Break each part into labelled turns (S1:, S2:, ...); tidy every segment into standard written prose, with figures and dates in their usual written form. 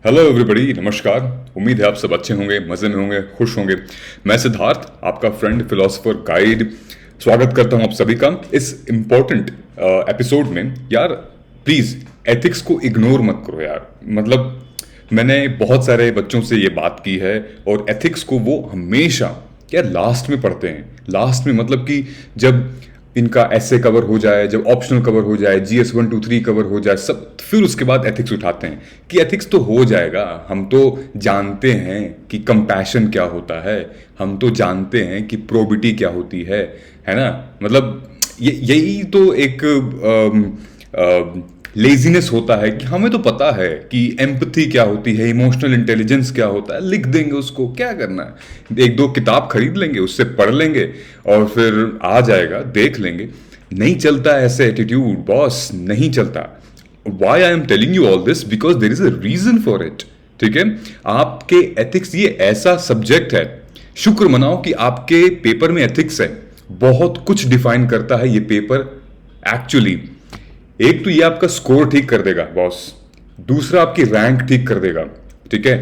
S1: Hello everybody, नमस्कार। उम्मीद है आप सब अच्छे होंगे, मज़े में होंगे, खुश होंगे। मैं सिद्धार्थ, आपका फ्रेंड, फिलोसोफर, गाइड, स्वागत करता हूं आप सभी का इस इम्पोर्टेंट एपिसोड में। यार प्लीज़ एथिक्स को इग्नोर मत करो यार। मतलब मैंने बहुत सारे बच्चों से ये बात की है और एथिक्स को वो हमेशा यार लास्ट में पढ़ते हैं। लास्ट में मतलब कि जब इनका ऐसे कवर हो जाए, जब ऑप्शनल कवर हो जाए, GS 1 2 3 कवर हो जाए सब, फिर उसके बाद एथिक्स उठाते हैं कि एथिक्स तो हो जाएगा। हम तो जानते हैं कि कंपैशन क्या होता है, हम तो जानते हैं कि प्रोबिटी क्या होती है ना। मतलब यही तो एक लेजीनेस होता है कि हमें तो पता है कि एम्पथी क्या होती है, इमोशनल इंटेलिजेंस क्या होता है, लिख देंगे उसको, क्या करना है। एक दो किताब खरीद लेंगे, उससे पढ़ लेंगे और फिर आ जाएगा, देख लेंगे। नहीं चलता ऐसे एटीट्यूड बॉस, नहीं चलता। Why I am telling you all this, because there is a reason for it. ठीक है, आपके एथिक्स ये ऐसा सब्जेक्ट है, शुक्र मनाओ कि आपके पेपर में एथिक्स है। बहुत कुछ डिफाइन करता है ये पेपर एक्चुअली। एक तो ये आपका स्कोर ठीक कर देगा बॉस, दूसरा आपकी रैंक ठीक कर देगा। ठीक है,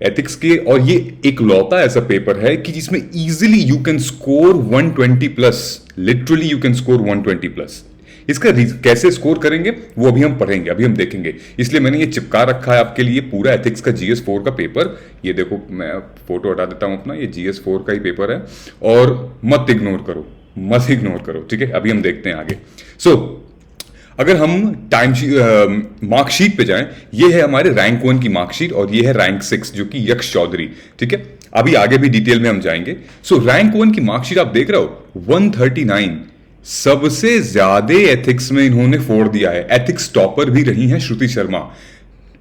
S1: एथिक्स के, और ये एक लौता ऐसा पेपर है कि जिसमें easily you can score 120 plus. Literally you can score 120 plus. इसका कैसे स्कोर करेंगे वो अभी हम पढ़ेंगे, अभी हम देखेंगे। इसलिए मैंने ये चिपका रखा है आपके लिए पूरा एथिक्स का GS 4 का पेपर। ये देखो, मैं फोटो हटा देता हूं अपना, ये GS 4 का ही पेपर है। और मत इग्नोर करो, मत इग्नोर करो। ठीक है, अभी हम देखते हैं आगे। सो अगर हम मार्कशीट पे जाएं, ये है हमारे रैंक 1 की मार्कशीट और ये है रैंक 6 जो कि यक्ष चौधरी। ठीक है, अभी आगे भी डिटेल में हम जाएंगे। सो रैंक 1 की मार्कशीट आप देख रहे हो 139। सबसे ज्यादा एथिक्स में इन्होंने फोड़ दिया है। एथिक्स टॉपर भी रही हैं Shruti Sharma,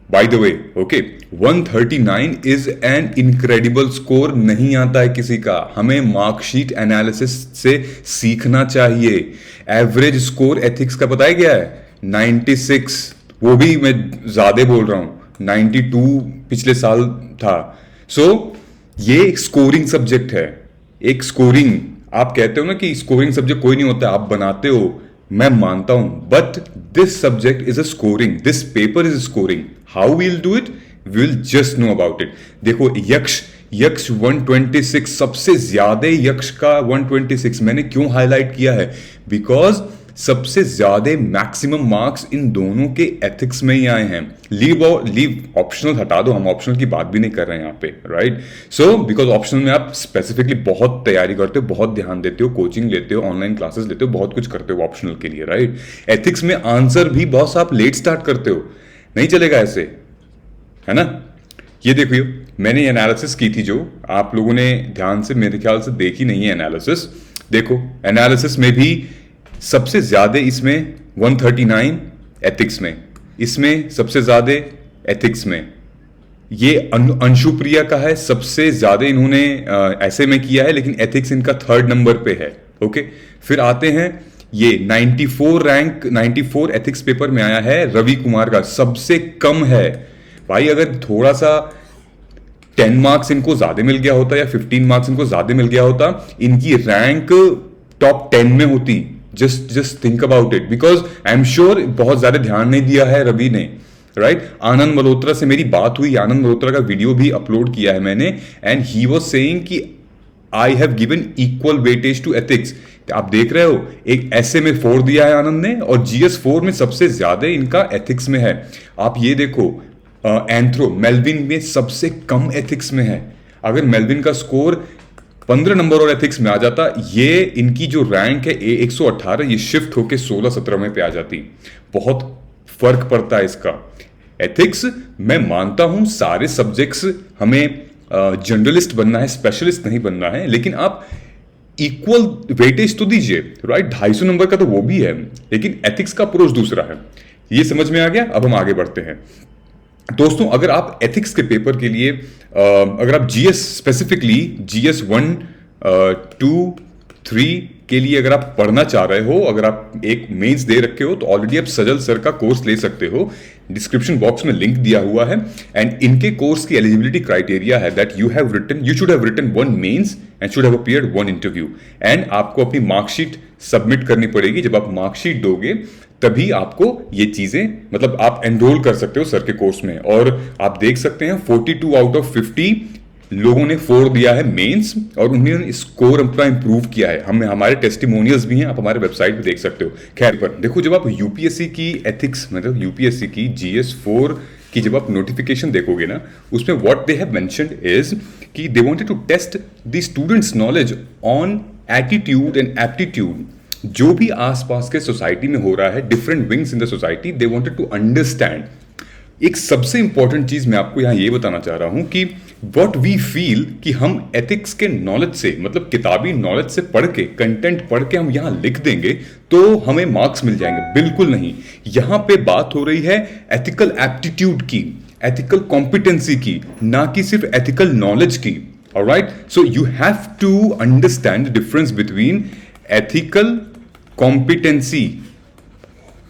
S1: by the way. Okay, 139 is an incredible score, नहीं आता है किसी का। हमें मार्कशीट एनालिसिस से सीखना चाहिए। एवरेज स्कोर एथिक्स का पता है क्या है? 96। वो भी मैं ज्यादा बोल रहा हूं, 92 पिछले साल था। सो ये स्कोरिंग सब्जेक्ट है, एक स्कोरिंग। आप कहते हो ना कि स्कोरिंग सब्जेक्ट कोई नहीं होता, आप बनाते हो, मैं मानता हूं, but this subject is a scoring, this paper is scoring. How will do it, will just know about it. देखो यक्ष, यक्ष 126, सबसे ज्यादा यक्ष का 126 मैंने क्यों हाईलाइट किया है? बिकॉज सबसे ज्यादा मैक्सिमम मार्क्स इन दोनों के एथिक्स में ही आए हैं। लीव और लीव ऑप्शनल हटा दो, हम ऑप्शनल की बात भी नहीं कर रहे हैं यहाँ पे, राइट। सो बिकॉज ऑप्शनल में आप स्पेसिफिकली बहुत तैयारी करते हो, बहुत ध्यान देते हो, कोचिंग लेते हो, ऑनलाइन क्लासेस लेते हो, बहुत कुछ करते हो ऑप्शनल के लिए, राइट। एथिक्स में आंसर भी बॉस आप लेट स्टार्ट करते हो, नहीं चलेगा ऐसे, है ना। ये देखिए, मैंने एनालिसिस की थी, जो आप लोगों ने ध्यान से मेरे ख्याल से देखी नहीं है एनालिसिस। देखो एनालिसिस में भी सबसे ज्यादा इसमें 139 एथिक्स में, इसमें सबसे ज्यादा एथिक्स में ये अंशुप्रिया का है। सबसे ज्यादा इन्होंने ऐसे में किया है, लेकिन एथिक्स इनका 3rd नंबर पे है। ओके, फिर आते हैं ये 94 रैंक, 94 एथिक्स पेपर में आया है रवि कुमार का, सबसे कम है भाई। अगर थोड़ा सा 10 मार्क्स इनको ज्यादा मिल गया होता या 15 मार्क्स इनको ज्यादा मिल गया होता, इनकी रैंक टॉप 10 में होती। Just think about it, because I am sure बहुत ज्यादा ध्यान नहीं दिया है रवि ने, राइट। आनंद मल्होत्रा से मेरी बात हुई, आनंद मल्होत्रा का वीडियो भी अपलोड किया है मैंने, एंड ही वाज सेइंग कि I have given equal weightage to ethics. आप देख रहे हो, एक ऐसे में 4 दिया है आनंद ने, और GS 4 में सबसे ज्यादा इनका एथिक्स में है। आप ये देखो, एंथ्रो मेल्विन में सबसे कम एथिक्स में है। अगर मेल्विन का स्कोर 15 नंबर और एथिक्स में आ जाता, ये इनकी जो रैंक है 118, ये शिफ्ट होके 16-17 में पे आ जाती। बहुत फर्क पड़ता है इसका। एथिक्स मैं मानता हूं सारे सब्जेक्ट्स हमें जनरलिस्ट बनना है, स्पेशलिस्ट नहीं बनना है, लेकिन आप इक्वल वेटेज तो दीजिए, राइट। 250 नंबर का तो वो भी है, लेकिन एथिक्स का अप्रोच दूसरा है। ये समझ में आ गया। अब हम आगे बढ़ते हैं दोस्तों। अगर आप एथिक्स के पेपर के लिए अगर आप GS स्पेसिफिकली GS 1 2 3 के लिए अगर आप पढ़ना चाह रहे हो, अगर आप एक मेंस दे रखे हो, तो ऑलरेडी आप सजल सर का कोर्स ले सकते हो। डिस्क्रिप्शन बॉक्स में लिंक दिया हुआ है, एंड इनके कोर्स की एलिजिबिलिटी क्राइटेरिया है that you should have written 1 mains and should have appeared 1 interview. And आपको अपनी मार्कशीट सबमिट करनी पड़ेगी। जब आप मार्कशीट दोगे तभी आपको ये चीजें, मतलब आप एनरोल कर सकते हो सर के कोर्स में। और आप देख सकते हैं 42 आउट ऑफ 50 लोगों ने 4 दिया है मेंस, और उन्होंने स्कोर अपना इंप्रूव किया है। हमें हमारे टेस्टिमोनियल्स भी हैं, आप हमारे वेबसाइट पे देख सकते हो। खैर, पर देखो, जब आप यूपीएससी की एथिक्स, मतलब यूपीएससी की GS4 की जब आप नोटिफिकेशन देखोगे ना, उसमें what they have mentioned is कि they wanted to test the students knowledge on attitude and aptitude. जो भी आसपास के सोसाइटी में हो रहा है, different wings in the society, they wanted to understand. एक सबसे इंपॉर्टेंट चीज मैं आपको यहां ये बताना चाह रहा हूं कि व्हाट वी फील कि हम एथिक्स के नॉलेज से, मतलब किताबी नॉलेज से पढ़ के, कंटेंट पढ़ के हम यहां लिख देंगे तो हमें मार्क्स मिल जाएंगे। बिल्कुल नहीं। यहां पे बात हो रही है एथिकल एप्टीट्यूड की, एथिकल कॉम्पिटेंसी की, ना कि सिर्फ एथिकल नॉलेज की। Alright, so you have to understand the difference between ethical competency,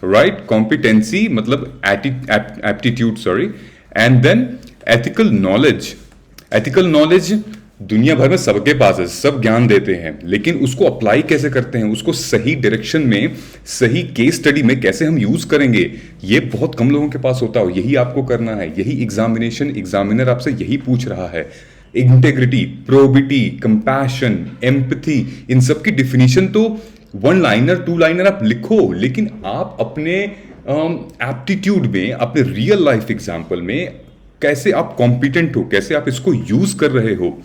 S1: right, competency मतलब aptitude, sorry, and then ethical knowledge. Ethical knowledge दुनिया भर में सबके पास है, सब ज्ञान देते हैं, लेकिन उसको अप्लाई कैसे करते हैं, उसको सही डायरेक्शन में, सही केस स्टडी में कैसे हम यूज करेंगे, ये बहुत कम लोगों के पास होता है। यही आपको करना है, यही एग्जामिनर आपसे यही पूछ रहा है। इंटेग्रिटी, प्रोबिटी, कंपैशन, एम्पैथी, इन सब की डिफिनीशन तो 1 लाइनर 2 लाइनर आप लिखो, लेकिन आप अपने एप्टीट्यूड में, अपने रियल लाइफ एग्जाम्पल में कैसे आप कॉम्पिटेंट हो, कैसे आप इसको यूज कर रहे हो।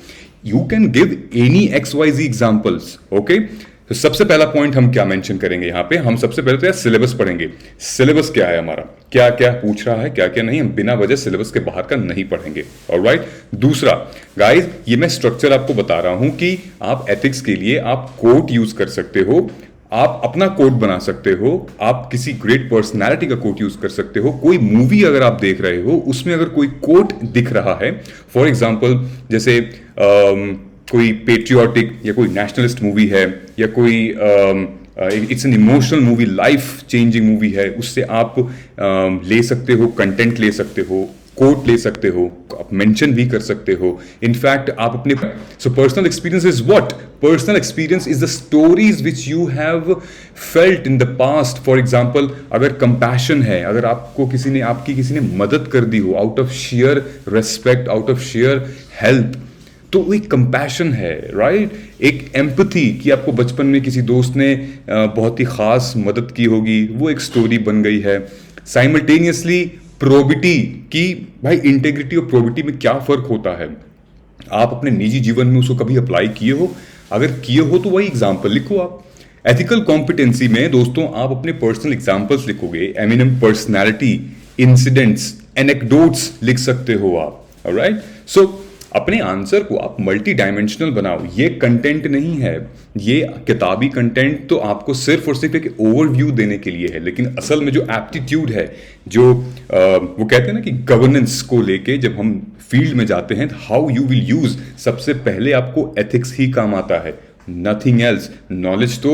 S1: You can give any XYZ examples. Okay, तो सबसे पहला पॉइंट हम क्या मेंशन करेंगे यहां पे, हम सबसे पहले तो यार सिलेबस पढ़ेंगे। सिलेबस क्या है हमारा, क्या क्या पूछ रहा है, क्या क्या नहीं, हम बिना वजह सिलेबस के बाहर का नहीं पढ़ेंगे। ऑलराइट, दूसरा गाइस, ये मैं स्ट्रक्चर आपको बता रहा हूं कि आप एथिक्स के लिए आप कोट यूज कर सकते हो, आप अपना कोट बना सकते हो, आप किसी ग्रेट पर्सनालिटी का कोट यूज कर सकते हो। कोई मूवी अगर आप देख रहे हो, उसमें अगर कोई कोट दिख रहा है, फॉर एग्जाम्पल जैसे कोई पेट्रियोटिक या कोई नेशनलिस्ट मूवी है, या कोई it's an emotional movie, life changing movie है, उससे आप ले सकते हो, कंटेंट ले सकते हो, कोट ले सकते हो, आप मेंशन भी कर सकते हो। इनफैक्ट आप अपने, so personal experience is what, personal experience is the stories which you have felt in the past. For example, अगर कंपैशन है, अगर आपको आपकी किसी ने मदद कर दी हो out of share respect, out of share help, तो वो एक कंपैशन है, राइट। एक एम्पैथी कि आपको बचपन में किसी दोस्त ने बहुत ही खास मदद की होगी, वो एक स्टोरी बन गई है। साइमल्टेनियसली प्रोबिटी की, भाई इंटेग्रिटी और प्रोबिटी में क्या फर्क होता है, आप अपने निजी जीवन में उसको कभी अप्लाई किए हो? अगर किए हो तो वही एग्जाम्पल लिखो आप। एथिकल कॉम्पिटेंसी में दोस्तों आप अपने पर्सनल एग्जाम्पल्स लिखोगे, एमिनेंट पर्सनैलिटी, इंसिडेंट्स, एनेक्डोट्स लिख सकते हो आप। ऑलराइट, सो अपने आंसर को आप मल्टी डायमेंशनल बनाओ। ये कंटेंट नहीं है, ये किताबी कंटेंट तो आपको सिर्फ और सिर्फ एक ओवरव्यू देने के लिए है, लेकिन असल में जो एप्टीट्यूड है, जो वो कहते हैं ना कि गवर्नेंस को लेके जब हम फील्ड में जाते हैं, हाउ यू विल यूज, सबसे पहले आपको एथिक्स ही काम आता है, नथिंग एल्स। नॉलेज तो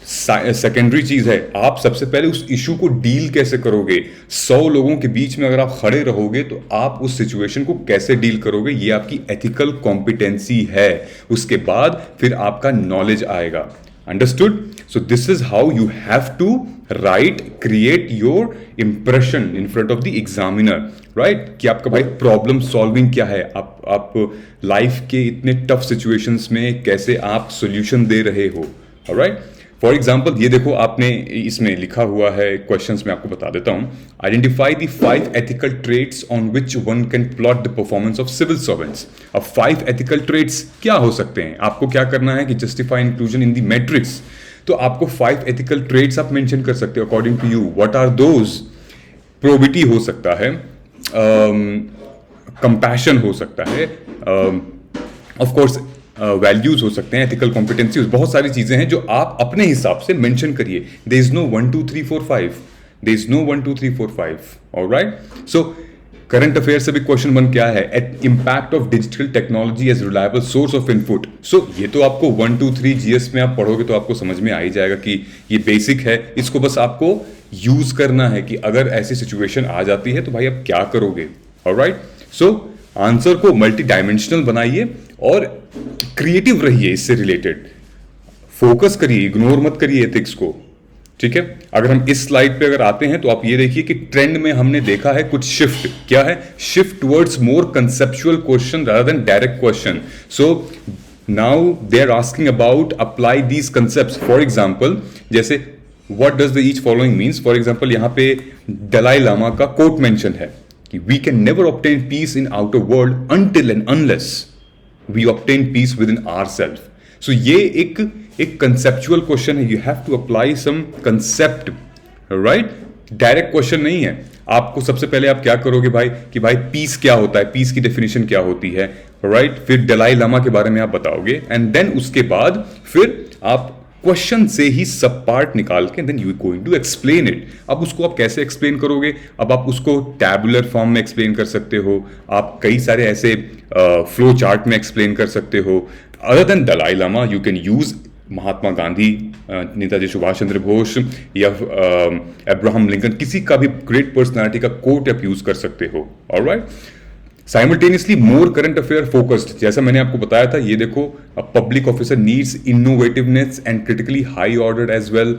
S1: सेकेंडरी चीज है, आप सबसे पहले उस इशू को डील कैसे करोगे। 100 लोगों के बीच में अगर आप खड़े रहोगे तो आप उस सिचुएशन को कैसे डील करोगे, ये आपकी एथिकल कॉम्पिटेंसी है। उसके बाद फिर आपका नॉलेज आएगा। Understood? So this is how you have to write, create your impression in front of the examiner, right, कि आपका भाई प्रॉब्लम सॉल्विंग क्या है, आप लाइफ के इतने टफ सिचुएशंस में कैसे आप सोल्यूशन दे रहे हो। ऑलराइट, फॉर एग्जाम्पल ये देखो, आपने इसमें लिखा हुआ है, क्वेश्चंस में आपको बता देता हूं। Identify the 5 ethical traits on which one can plot the performance of civil servants. अब 5 एथिकल ट्रेट्स क्या हो सकते हैं? आपको क्या करना है कि justify inclusion in the matrix. तो आपको 5 एथिकल ट्रेट्स आप मेंशन कर सकते हो according to you. What are those? Probity हो सकता है, कंपैशन हो सकता है, ऑफ कोर्स वैल्यूज हो सकते हैं, एथिकल कॉम्पिटेंसी, बहुत सारी चीजें हैं जो आप अपने हिसाब से मेंशन करिए। There is no 1 2 3 4 5, there is no 1 2 3 4 5। Alright, so current affair से भी क्वेश्चन बन क्या है, impact of digital technology as reliable source of input. So ये तो आपको 1 2 3 जीएस में आप पढ़ोगे तो आपको समझ में आ ही जाएगा कि ये बेसिक है, इसको बस आपको यूज करना है कि अगर ऐसी सिचुएशन आ जाती है तो भाई आप क्या करोगे। ऑलराइट, सो आंसर को मल्टी डायमेंशनल बनाइए और क्रिएटिव रहिए, इससे रिलेटेड फोकस करिए, इग्नोर मत करिए एथिक्स को। ठीक है। अगर हम इस स्लाइड पे अगर आते हैं तो आप ये देखिए कि ट्रेंड में हमने देखा है कुछ शिफ्ट। क्या है? Shift towards more conceptual question rather than direct question. So now they are asking about apply these concepts. For example जैसे what does the each following means. For example यहां पे दलाई लामा का quote mention है कि we can never obtain peace in outer world until and unless we obtain peace with in ourself. So ये एक conceptual question है। You have to apply some concept, right? Direct question नहीं है। आपको सबसे पहले आप क्या करोगे भाई कि भाई पीस क्या होता है, पीस की डेफिनेशन क्या होती है, राइट? फिर दलाई लामा के बारे में आप बताओगे एंड देन उसके बाद फिर आप क्वेश्चन से ही सब पार्ट निकाल के then you going to explain it. अब उसको आप कैसे एक्सप्लेन करोगे? अब आप उसको टैबुलर फॉर्म में एक्सप्लेन कर सकते हो, आप कई सारे ऐसे फ्लो चार्ट में एक्सप्लेन कर सकते हो। Other than Dalai Lama you can use Mahatma Gandhi, Netaji Subhash Chandra Bose या अब्राहम लिंकन, किसी का भी ग्रेट पर्सनालिटी का कोट आप यूज कर सकते हो। Alright, simultaneously more current affair focused, जैसा मैंने आपको बताया था, ये देखो public officer needs innovativeness and critically high order as well,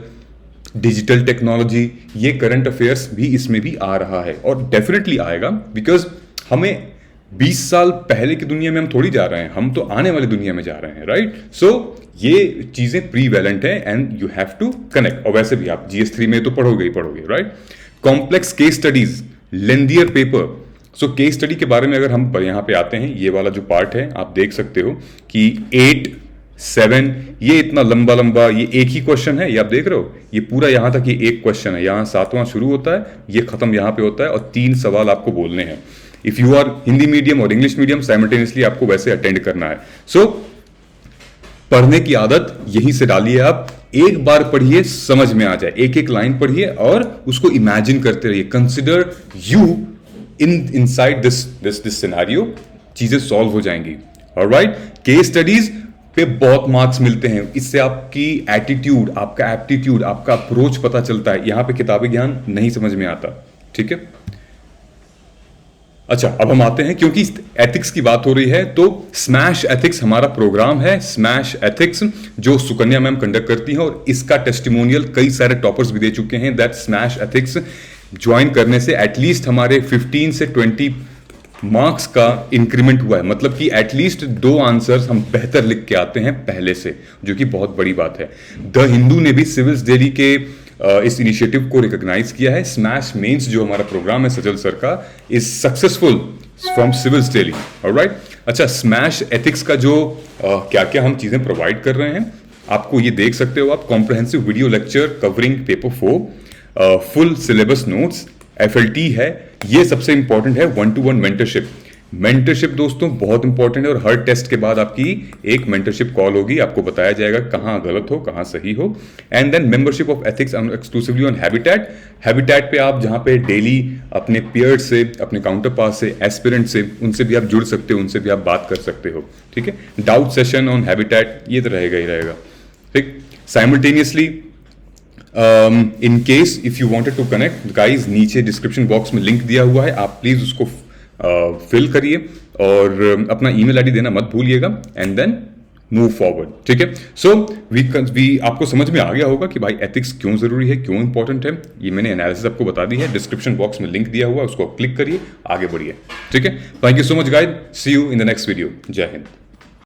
S1: digital technology, ये करंट अफेयर्स भी इसमें भी आ रहा है और डेफिनेटली आएगा बिकॉज हमें 20 साल पहले की दुनिया में हम थोड़ी जा रहे हैं, हम तो आने वाली दुनिया में जा रहे हैं, राइट? सो ये चीजें प्रीवेलेंट है and you have to connect. और वैसे भी आप GS3 में तो पढ़ोगे ही पढ़ोगे, right? Complex case studies, lengthier paper. So case study के बारे में अगर हम यहाँ पे आते हैं, ये वाला जो पार्ट है आप देख सकते हो कि 8, 7, ये इतना लंबा लंबा, ये एक ही क्वेश्चन है, ये आप देख रहे हो, ये पूरा यहां तक ये एक क्वेश्चन है, यहां 7वां शुरू होता है, ये खत्म यहां पे होता है और 3 सवाल आपको बोलने हैं। If you are Hindi medium और इंग्लिश मीडियम साइमल्टेनियसली आपको वैसे अटेंड करना है। सो पढ़ने की आदत यहीं से डालिए आप, एक बार पढ़िए समझ में आ जाए, एक एक लाइन पढ़िए और उसको इमेजिन करते रहिए। Consider you inside this scenario, चीजें सॉल्व हो जाएंगी। ऑलराइट, केस स्टडीज पे बहुत मार्क्स मिलते हैं, इससे आपकी एटीट्यूड, आपका एप्टीट्यूड, आपका अप्रोच पता चलता है। यहां पे किताबी ज्ञान नहीं समझ में आता, ठीक है? अच्छा, अब हम आते हैं, क्योंकि एथिक्स की बात हो रही है तो स्मैश एथिक्स हमारा प्रोग्राम है। स्मैश एथिक्स जो सुकन्या मैम कंडक्ट करती हैं और इसका टेस्टिमोनियल कई सारे टॉपर्स भी दे चुके हैं। दैट स्मैश एथिक्स ज्वाइन करने से एटलीस्ट हमारे 15 से 20 मार्क्स का इंक्रीमेंट हुआ है, मतलब कि एटलीस्ट 2 आंसर्स हम बेहतर लिख के आते हैं पहले से, जो कि बहुत बड़ी बात है। द हिंदू ने भी सिविल्स दिल्ली के इस इनिशिएटिव को रिकॉग्नाइज किया है। स्मैश मेंस जो हमारा प्रोग्राम है सजल सर का, is successful from civils Delhi. Alright, अच्छा, स्मैश एथिक्स का जो क्या क्या हम चीजें प्रोवाइड कर रहे हैं आपको ये देख सकते हो आप। Comprehensive video lecture covering paper 4, full syllabus notes, FLT है, ये सबसे इंपॉर्टेंट है। 1-to-1 mentorship. मेंटरशिप दोस्तों बहुत इंपॉर्टेंट है और हर टेस्ट के बाद आपकी एक मेंटरशिप कॉल होगी, आपको बताया जाएगा कहाँ गलत हो कहाँ सही हो। And then membership of ethics exclusively on habitat. Habitat पे आप जहाँ पे डेली अपने पीयर से, अपने काउंटर पास से, एस्पिरेंट से, उनसे भी आप जुड़ सकते हो, उनसे भी आप बात कर सकते हो, ठीक है? डाउट सेशन ऑन हैबिटेट, ये तो रहेगा ही रहेगा, ठीक? Simultaneously in case if you wanted to connect guys, नीचे डिस्क्रिप्शन बॉक्स में लिंक दिया हुआ है, आप प्लीज उसको फिल करिए और अपना ईमेल आईडी देना मत भूलिएगा एंड देन मूव फॉरवर्ड, ठीक है? सो वी आपको समझ में आ गया होगा कि भाई एथिक्स क्यों जरूरी है, क्यों इंपॉर्टेंट है। ये मैंने एनालिसिस आपको बता दी है, डिस्क्रिप्शन बॉक्स में लिंक दिया हुआ है, उसको क्लिक करिए, आगे बढ़िए, ठीक है? Thank you so much guys, see you in the next video. जय हिंद।